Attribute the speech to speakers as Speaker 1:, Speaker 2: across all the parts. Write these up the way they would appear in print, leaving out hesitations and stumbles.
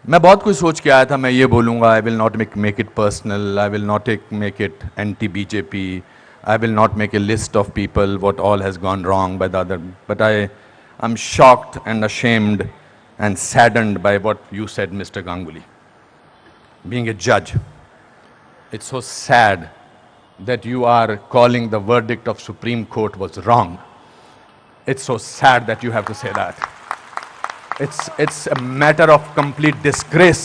Speaker 1: मैं बहुत कुछ सोच के आया था, मैं ये बोलूँगा, I will not make it personal, I will not make it anti BJP, I will not make a list of people what all has gone wrong by the other, but I am shocked and ashamed and saddened by what you said, Mr. Ganguly. Being a judge, it's so sad that you are calling the verdict of Supreme Court was wrong. It's so sad that you have to say that. It's a matter of complete disgrace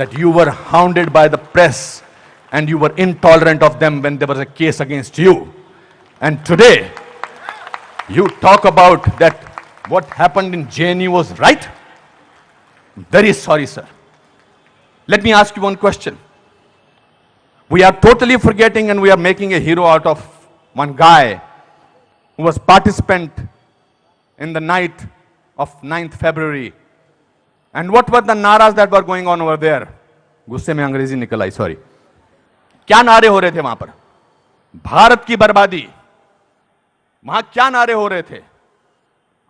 Speaker 1: that you were hounded by the press and you were intolerant of them when there was a case against you. And today, you talk about that what happened in JNU was right? Very sorry, sir. Let me ask you one question. We are totally forgetting and we are making a hero out of one guy who was participant in the night of 9th February. And what were the naras that were going on over there? गुस्से में अंग्रेजी निकल आई, sorry. क्या नारे हो रहे थे वहां पर? भारत की बर्बादी. वहां क्या नारे हो रहे थे?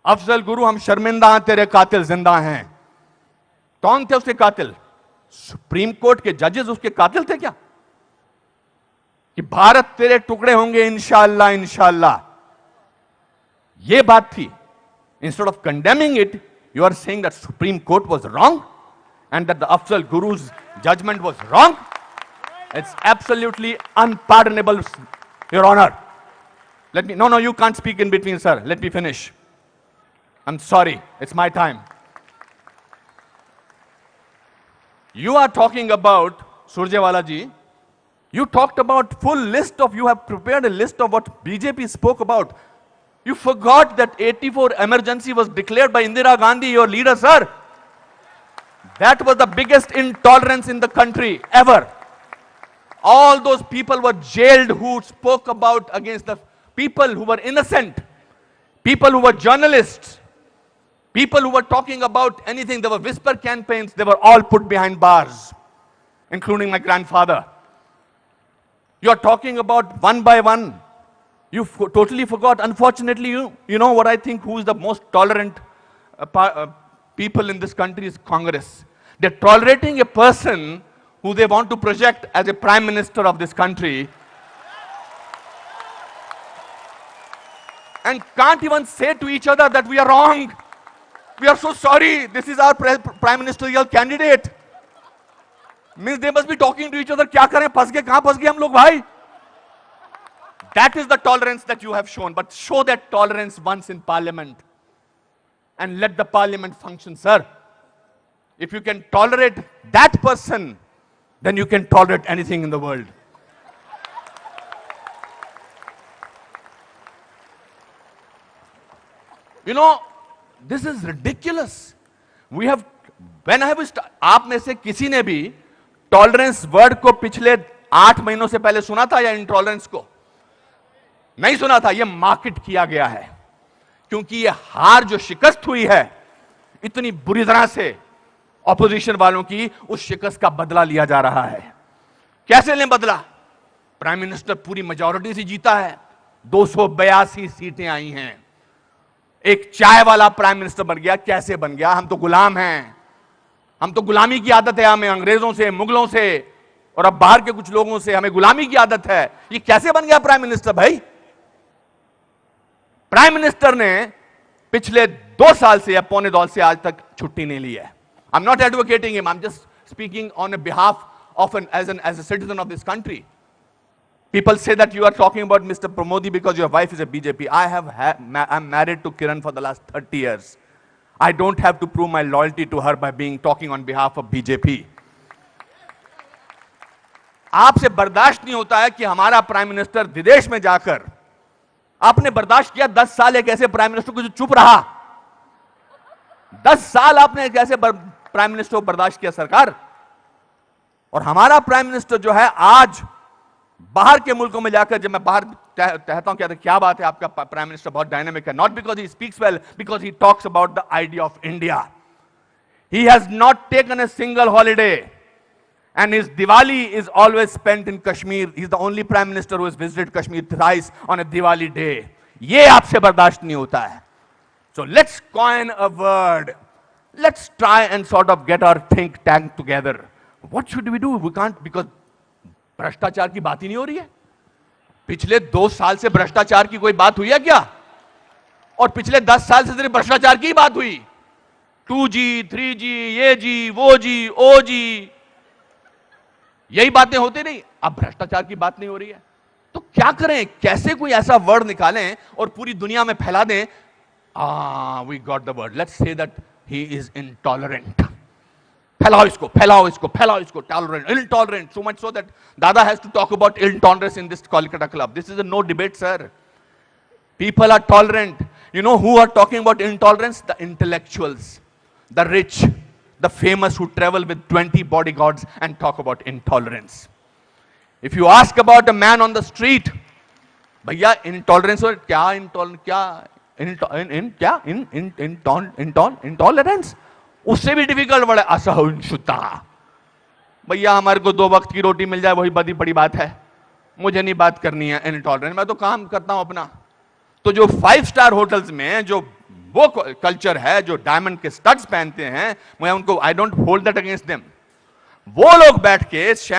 Speaker 1: अफजल गुरु हम शर्मिंदा हैं, तेरे कातिल जिंदा हैं. कौन थे उसके कातिल? सुप्रीम कोर्ट के जजेस उसके कातिल थे क्या? कि भारत तेरे टुकड़े होंगे इंशाअल्लाह इंशाअल्लाह, यह बात थी. Instead of condemning it, you are saying that Supreme Court was wrong and that the Afzal Guru's judgment was wrong. It's absolutely unpardonable, Your Honor. No, you can't speak in between, sir. Let me finish. I'm sorry. It's my time. You are talking about, Surjewala ji, you talked about full list of, you have prepared a list of what BJP spoke about. You forgot that 84 emergency was declared by Indira Gandhi, your leader, sir. That was the biggest intolerance in the country ever. All those people were jailed who spoke about against the people who were innocent, people who were journalists, people who were talking about anything. There were whisper campaigns. They were all put behind bars, including my grandfather. You are talking about one by one. You totally forgot. Unfortunately, you know what I think, who is the most tolerant people in this country is Congress. They're tolerating a person who they want to project as a prime minister of this country and can't even say to each other that we are wrong. We are so sorry. This is our prime ministerial candidate. Means they must be talking to each other. क्या करें? फंस गए, कहां फंस गए हम लोग भाई? That is the tolerance that you have shown. But show that tolerance once in parliament and let the parliament function, sir. If you can tolerate that person, then you can tolerate anything in the world. You know, this is ridiculous. We have, when I was, आप में से किसी ने भी tolerance word को पिछले 8 महीनों से पहले सुना था या इंटॉलरेंस को? नहीं सुना था. यह मार्केट किया गया है क्योंकि यह हार जो शिकस्त हुई है इतनी बुरी तरह से ऑपोजिशन वालों की, उस शिकस्त का बदला लिया जा रहा है. कैसे लें बदला? प्राइम मिनिस्टर पूरी मेजॉरिटी से जीता है, 282 सीटें आई हैं. एक चाय वाला प्राइम मिनिस्टर बन गया. कैसे बन गया? हम तो गुलाम हैं. हम तो गुलामी की आदत है, हमें अंग्रेजों से, मुगलों से और अब बाहर के कुछ लोगों से हमें गुलामी की आदत है. ये कैसे बन गया प्राइम मिनिस्टर भाई? प्राइम मिनिस्टर ने पिछले 2 साल से या पौने 2 से आज तक छुट्टी नहीं ली है. I am not advocating him, I am just speaking on behalf of as a citizen of this country. People say that you are talking about Mr. Pramodi because your wife is a BJP. I'm married to Kiran for the last 30 years. I don't have to prove my loyalty to her by talking on behalf of BJP. आपसे बर्दाश्त नहीं होता है कि हमारा prime minister विदेश में जाकर, आपने बर्दाश्त किया 10 साल एक ऐसे प्राइम मिनिस्टर को जो चुप रहा. 10 साल आपने एक ऐसे प्राइम मिनिस्टर को बर्दाश्त किया सरकार. और हमारा प्राइम मिनिस्टर जो है आज बाहर के मुल्कों में जाकर, जब मैं बाहर कहता हूं क्या बात है आपका प्राइम मिनिस्टर बहुत डायनामिक है, not because he speaks well, because he talks about the idea of India. He has not taken a single holiday and his Diwali is always spent in Kashmir. He is the only prime minister who has visited Kashmir thrice on a Diwali day. ये आपसे बर्दाश्त नहीं होता है. So let's coin a word. let's try and sort of get our think tank together. What should we do? We can't, because भ्रष्टाचार की बात ही नहीं हो रही है. पिछले 2 साल से भ्रष्टाचार की कोई बात हुई है क्या? और पिछले 10 साल से सिर्फ भ्रष्टाचार की बात हुई. 2G, 3G, ये जी, वो जी, ओ जी, यही बातें होती नहीं. अब भ्रष्टाचार की बात नहीं हो रही है. तो क्या करें? कैसे कोई ऐसा वर्ड निकालें और पूरी दुनिया में फैला दें? We got the word. Let's say that he is intolerant. फैलाओ इसको, फैलाओ इसको, फैलाओ इसको. Tolerant, intolerant. So much so that Dada has to talk about intolerance in this Kolkata club. This is a no debate, sir. People are tolerant. You know who are talking about intolerance? The intellectuals, the rich, the famous who travel with 20 bodyguards and talk about intolerance. If you ask about a man on the street, भैया intolerance और क्या intolerance, उससे भी difficult word है असहिष्णुता. भैया हमारे को 2 वक्त की रोटी मिल जाए वही बड़ी बात है, मुझे नहीं बात करनी है इनटॉलरेंट. मैं तो काम करता हूं अपना. तो जो 5 स्टार होटल्स में जो वो कल्चर है, जो डायमंड के स्टड्स पहनते हैं, मैं उनको, I don't hold that against them. वो लोग बैठ के